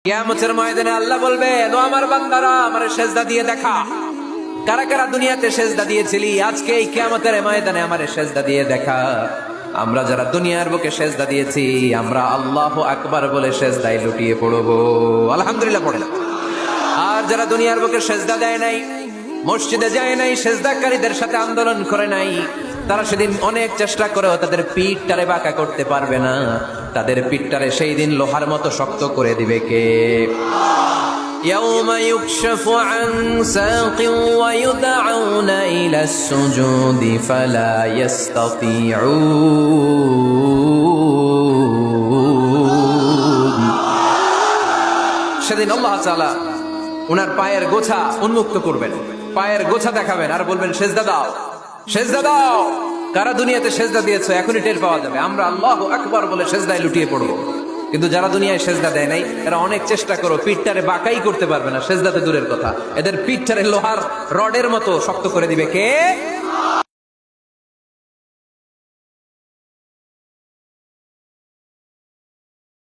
কিয়ামতের ময়দানে আল্লাহ বলবেন, ও আমার বান্দারা আমারে সেজদা দিয়ে দেখা। কারা কারা দুনিয়াতে সেজদা দিয়েছিলি, আজকে এই কিয়ামতের ময়দানে আমারে সেজদা দিয়ে দেখা। আমরা যারা দুনিয়ার বুকে সেজদা দিয়েছি, আমরা আল্লাহু আকবার বলে সেজদায় লুটিয়ে পড়বো, আলহামদুলিল্লাহ পড়ে। আর যারা দুনিয়ার বুকে সেজদা দেয় নাই, মসজিদে যায় নাই, সেজদাকারীদের সাথে আন্দোলন করে নাই, তারা সেদিন অনেক চেষ্টা করেও তাদের পিঠটারে বাঁকা করতে পারবে না। তাদের পিঠটারে সেই দিন লোহার মতো শক্ত করে দিবে কে? ইয়াউমা ইউকশাফু আন সাকিন ওয়া ইউদআউনা ইলা সুজুদি ফালা ইস্তাতিউন। সেদিন আল্লাহ তাআলা ওনার পায়ের গোছা উন্মুক্ত করবেন, পায়ের গোছা দেখাবেন আর বলবেন, সেজদা দাও, সেজদা দাও। কারা দুনিয়াতে সেজদা দিয়েছো এখনই টের পাওয়া যাবে। আমরা আল্লাহু আকবার বলে সেজদায় লুটিয়ে পড়বো। কিন্তু যারা দুনিয়ায় সেজদা দেয় নাই, এরা অনেক চেষ্টা করো, পিঠটারে বাঁকাই করতে পারবে না। সেজদাতে দূরের কথা, এদের পিঠটারে লোহার রডের মতো শক্ত করে দিবে কে?